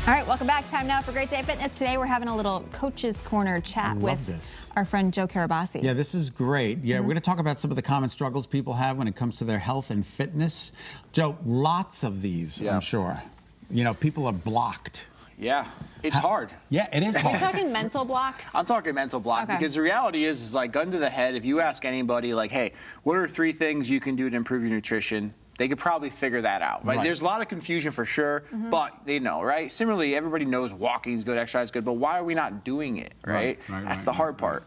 All right, welcome back. Time now for Great Day Fitness. Today we're having a little Coach's Corner chat with our friend Joe Carabase. Yeah, this is great. Yeah, we're going to talk about some of the common struggles people have when it comes to their health and fitness. Joe, lots of these, I'm sure. You know, people are blocked. Yeah, it's hard. Yeah, it is hard. Are you talking mental blocks? I'm talking mental block because the reality is like gun to the head, if you ask anybody like, hey, what are 3 things you can do to improve your nutrition? They could probably figure that out, right? There's a lot of confusion for sure, but they know, right? Similarly, everybody knows walking is good, exercise is good, but why are we not doing it, right? That's the hard part.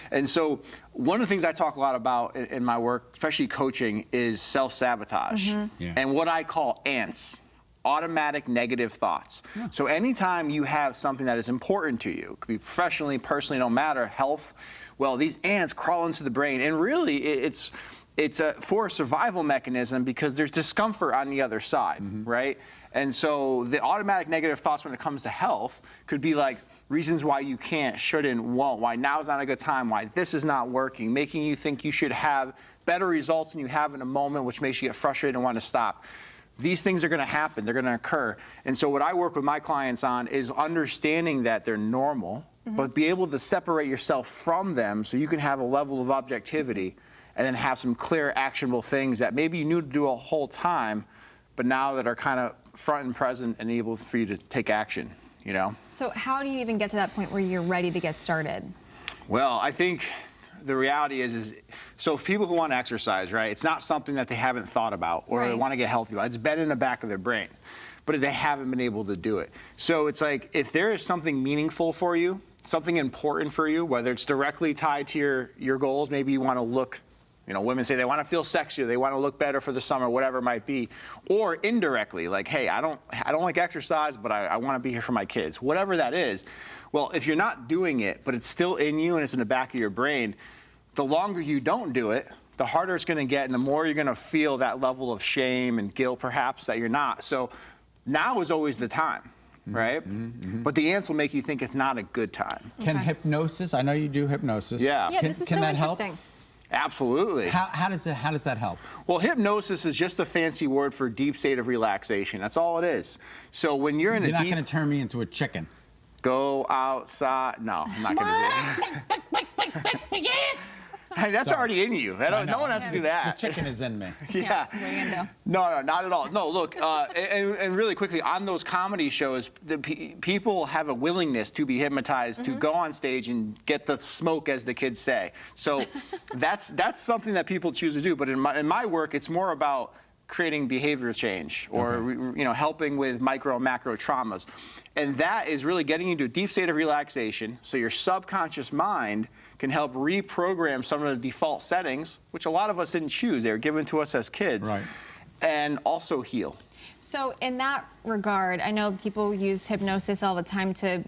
And so one of the things I talk a lot about in my work, especially coaching, is self-sabotage and what I call ants. Automatic negative thoughts. So anytime you have something that is important to you, it could be professionally, personally, no matter, health, well, these ants crawl into the brain, and really it's for a survival mechanism because there's discomfort on the other side, right? And so the automatic negative thoughts when it comes to health could be like reasons why you can't, shouldn't, won't, why now's not a good time, why this is not working, making you think you should have better results than you have in a moment, which makes you get frustrated and want to stop. These things are going to happen, they're going to occur. And so what I work with my clients on is understanding that they're normal, but be able to separate yourself from them so you can have a level of objectivity and then have some clear, actionable things that maybe you knew to do a whole time, but now that are kind of front and present and able for you to take action, you know? So how do you even get to that point where you're ready to get started? Well, I think the reality is so if people who want to exercise, right, it's not something that they haven't thought about or they want to get healthy about. It's been in the back of their brain, but they haven't been able to do it. So it's like if there is something meaningful for you, something important for you, whether it's directly tied to your goals, maybe you want to look, you know, women say they want to feel sexier, they want to look better for the summer, whatever it might be. Or indirectly, like, hey, I don't like exercise, but I want to be here for my kids. Whatever that is. Well, if you're not doing it, but it's still in you and it's in the back of your brain, the longer you don't do it, the harder it's going to get and the more you're going to feel that level of shame and guilt perhaps that you're not. So now is always the time. Right? But the ants will make you think it's not a good time. Can hypnosis, I know you do hypnosis. Yeah, this is can so that help? interesting. Absolutely. How does that help? Well, hypnosis is just a fancy word for deep state of relaxation. That's all it is. So when you're in You're not going to turn me into a chicken. Go outside. No, I'm not going to do that. Hey, that's already in you. No one has to do that. The chicken is in me. Yeah. What are you gonna do? No, not at all. No, look, and really quickly, on those comedy shows, people have a willingness to be hypnotized, to go on stage and get the smoke, as the kids say. So that's something that people choose to do. But in my work, it's more about creating behavior change or you know, helping with micro and macro traumas. And that is really getting into a deep state of relaxation so your subconscious mind can help reprogram some of the default settings, which a lot of us didn't choose. They were given to us as kids, and also heal. So in that regard, I know people use hypnosis all the time to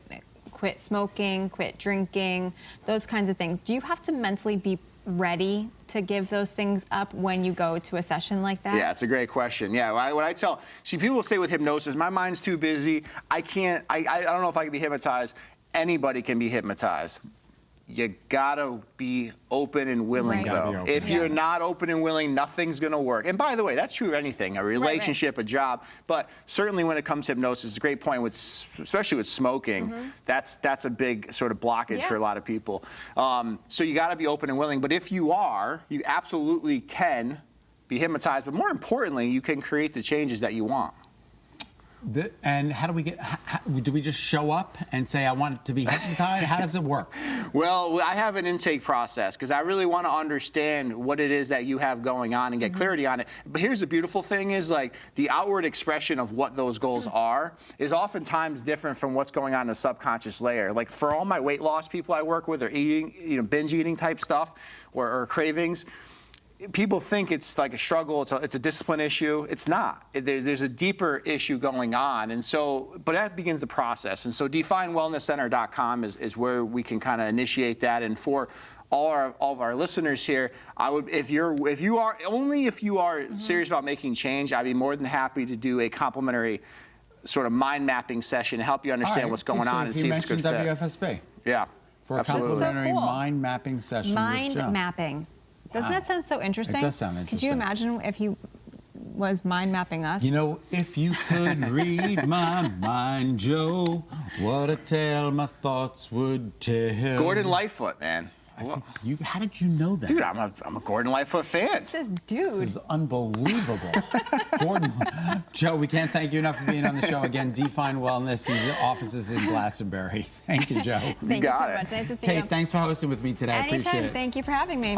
quit smoking, quit drinking, those kinds of things. Do you have to mentally be ready to give those things up when you go to a session like that? Yeah, it's a great question. Yeah, what I tell, see, people will say with hypnosis, my mind's too busy, I don't know if I can be hypnotized. Anybody can be hypnotized. You gotta be open and willing, though. If you're not open and willing, nothing's gonna work. And by the way, that's true of anything, a relationship, a job, but certainly when it comes to hypnosis, it's a great point, especially with smoking, that's a big sort of blockage for a lot of people. So you gotta be open and willing, but if you are, you absolutely can be hypnotized, but more importantly, you can create the changes that you want. And how do we get, do we just show up and say, I want to be hypnotized? How does it work? Well, I have an intake process because I really want to understand what it is that you have going on and get clarity on it. But here's the beautiful thing is like the outward expression of what those goals are is oftentimes different from what's going on in the subconscious layer. Like for all my weight loss people I work with or eating, you know, binge eating type stuff or cravings, people think it's like a struggle, it's a discipline issue. It's not. There's a deeper issue going on. And so, but that begins the process. And so definewellnesscenter.com is where we can kind of initiate that. And for all of our listeners here, I would, if you are serious about making change, I'd be more than happy to do a complimentary sort of mind mapping session to help you understand what's going on and see if it's good fit. You mentioned WFSB. Yeah. For a complimentary mind mapping session. Mind mapping. Doesn't that sound so interesting? It does sound interesting. Could you imagine if you was mind mapping us. You know, if you could read my mind, Joe, what a tale my thoughts would tell. Gordon Lightfoot, man. How did you know that? Dude, I'm a Gordon Lightfoot fan. This dude. This is unbelievable. Gordon, Joe, we can't thank you enough for being on the show again. Define Wellness, his office is in Glastonbury. Thank you, Joe. Thank you so much. Nice to see you. Kate, thanks for hosting with me today. I appreciate Anytime. it. Thank you for having me.